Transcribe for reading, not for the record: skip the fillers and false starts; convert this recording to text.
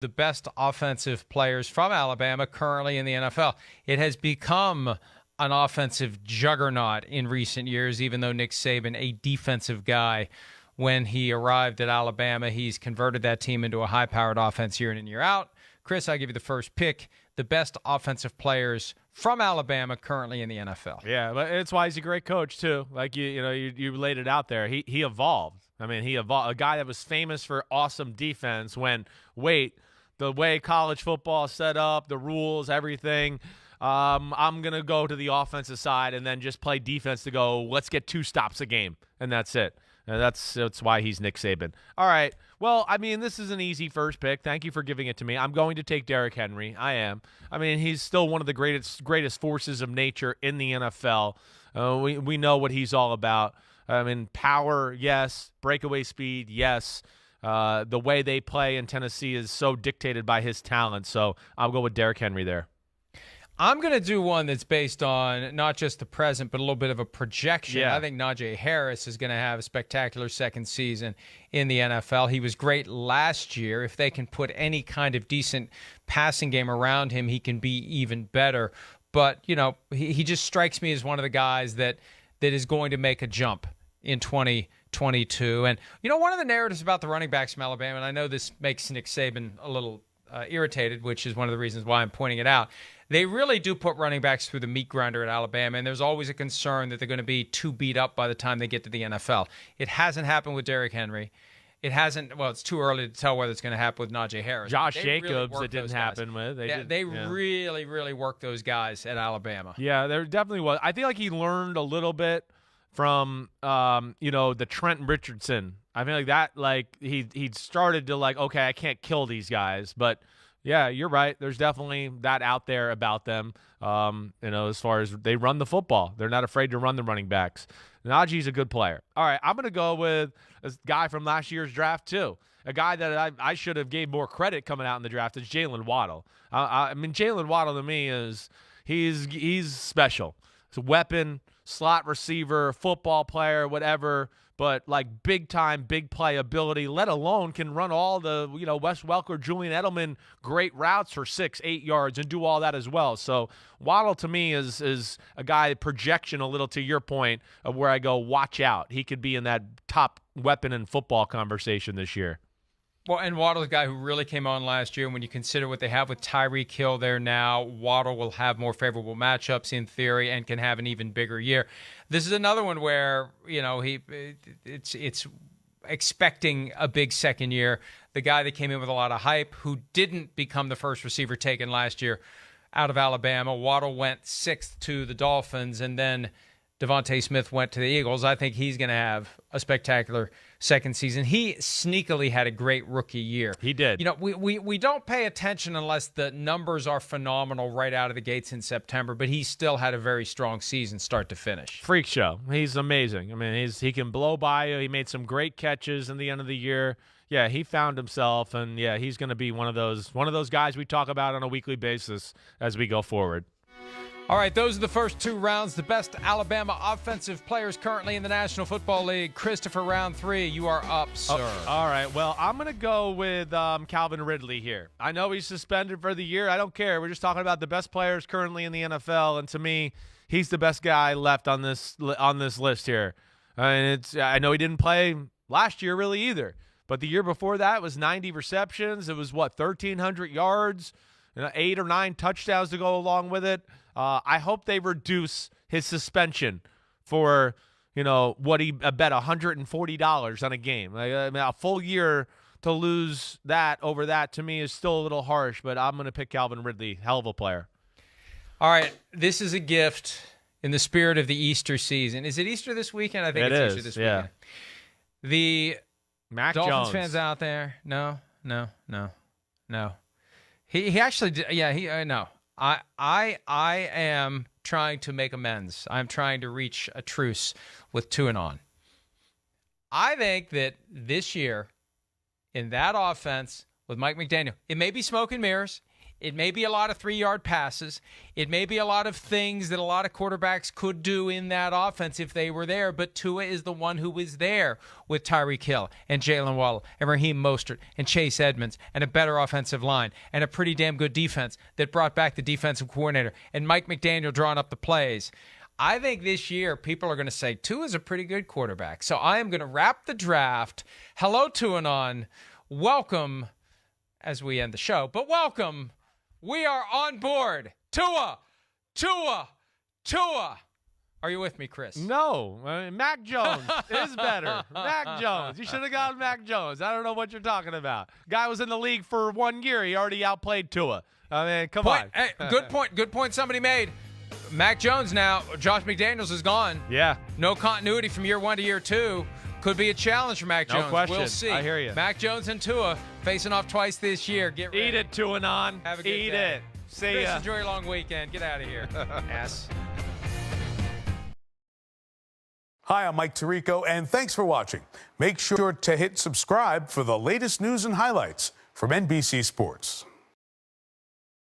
the best offensive players from Alabama currently in the NFL. It has become an offensive juggernaut in recent years, even though Nick Saban, a defensive guy, when he arrived at Alabama, he's converted that team into a high-powered offense year in and year out. Chris, I give you the first pick. The best offensive players from Alabama currently in the NFL. Yeah, but it's why he's a great coach too. Like you laid it out there. He evolved. I mean, he evolved. A guy that was famous for awesome defense. The way college football is set up, the rules, everything. I'm gonna go to the offensive side and then just play defense to go. Let's get 2 stops a game, and that's it. And that's why he's Nick Saban. All right. Well, I mean, this is an easy first pick. Thank you for giving it to me. I'm going to take Derrick Henry. I am. I mean, he's still one of the greatest forces of nature in the NFL. We know what he's all about. I mean, power, yes. Breakaway speed, yes. The way they play in Tennessee is so dictated by his talent. So I'll go with Derrick Henry there. I'm going to do one that's based on not just the present, but a little bit of a projection. Yeah. I think Najee Harris is going to have a spectacular second season in the NFL. He was great last year. If they can put any kind of decent passing game around him, he can be even better. But, he just strikes me as one of the guys that is going to make a jump in 2022. And, one of the narratives about the running backs from Alabama, and I know this makes Nick Saban a little irritated, which is one of the reasons why I'm pointing it out. They really do put running backs through the meat grinder at Alabama, and there's always a concern that they're going to be too beat up by the time they get to the NFL. It hasn't happened with Derrick Henry. It hasn't. Well, it's too early to tell whether it's going to happen with Najee Harris. Josh Jacobs, it didn't happen with. They really, really worked those guys at Alabama. Yeah, there definitely was. I feel like he learned a little bit from, the Trent Richardson. I feel like that, he started to okay, I can't kill these guys, but. Yeah, you're right. There's definitely that out there about them, as far as they run the football. They're not afraid to run the running backs. Najee's a good player. All right, I'm going to go with a guy from last year's draft, too. A guy that I should have gave more credit coming out in the draft is Jalen Waddle. Jalen Waddle to me he's special. It's a weapon, slot receiver, football player, whatever. But big time, big play ability, let alone can run all the, Wes Welker, Julian Edelman, great routes for 6-8 yards and do all that as well. So Waddle to me is a guy, projection a little to your point of where I go, watch out. He could be in that top weapon in football conversation this year. Well, and Waddle's a guy who really came on last year. And when you consider what they have with Tyreek Hill there now, Waddle will have more favorable matchups in theory and can have an even bigger year. This is another one where, it's expecting a big second year. The guy that came in with a lot of hype, who didn't become the first receiver taken last year out of Alabama. Waddle went 6th to the Dolphins, and then Devonta Smith went to the Eagles. I think he's going to have a spectacular second season. He sneakily had a great rookie year. He did. We don't pay attention unless the numbers are phenomenal right out of the gates in September, but he still had a very strong season start to finish. Freak show. He's amazing. I mean, he can blow by you. He made some great catches in the end of the year. Yeah, he found himself, and yeah, he's going to be one of those guys we talk about on a weekly basis as we go forward. All right, those are the first 2 rounds. The best Alabama offensive players currently in the National Football League. Christopher, round 3, you are up, sir. All right, well, I'm going to go with Calvin Ridley here. I know he's suspended for the year. I don't care. We're just talking about the best players currently in the NFL, and to me, he's the best guy left on this list here. I know he didn't play last year really either, but the year before that was 90 receptions. It was, 1,300 yards, 8 or 9 touchdowns to go along with it. I hope they reduce his suspension for, what he bet $140 on a game. A full year to lose that over that to me is still a little harsh, but I'm going to pick Calvin Ridley. Hell of a player. All right, this is a gift in the spirit of the Easter season. Is it Easter this weekend? I think it's Easter this weekend. The Mac Dolphins Jones. fans out there, no. He actually did, no. I am trying to make amends. I'm trying to reach a truce with Tuanon. I think that this year, in that offense with Mike McDaniel, it may be smoke and mirrors. It may be a lot of 3-yard passes. It may be a lot of things that a lot of quarterbacks could do in that offense if they were there, but Tua is the one who is there with Tyreek Hill and Jalen Waddle and Raheem Mostert and Chase Edmonds and a better offensive line and a pretty damn good defense that brought back the defensive coordinator and Mike McDaniel drawing up the plays. I think this year people are going to say Tua is a pretty good quarterback. So I am going to wrap the draft. Hello, Tuanon. Welcome as we end the show, but welcome. We are on board. Tua. Are you with me, Chris? No. Mac Jones is better. Mac Jones. You should have gotten Mac Jones. I don't know what you're talking about. Guy was in the league for 1 year. He already outplayed Tua. I mean, come on. Hey, good point. Good point somebody made. Mac Jones now. Josh McDaniels is gone. Yeah. No continuity from year 1 to year 2. Could be a challenge for Mac Jones. No question. We'll see. I hear you. Mac Jones and Tua facing off twice this year. Get ready. Eat it, Tuanon. Have a good Eat day. it. See Chris, ya. enjoy your long weekend. Get out of here. Ass. Hi, I'm Mike Tirico, and thanks for watching. Make sure to hit subscribe for the latest news and highlights from NBC Sports.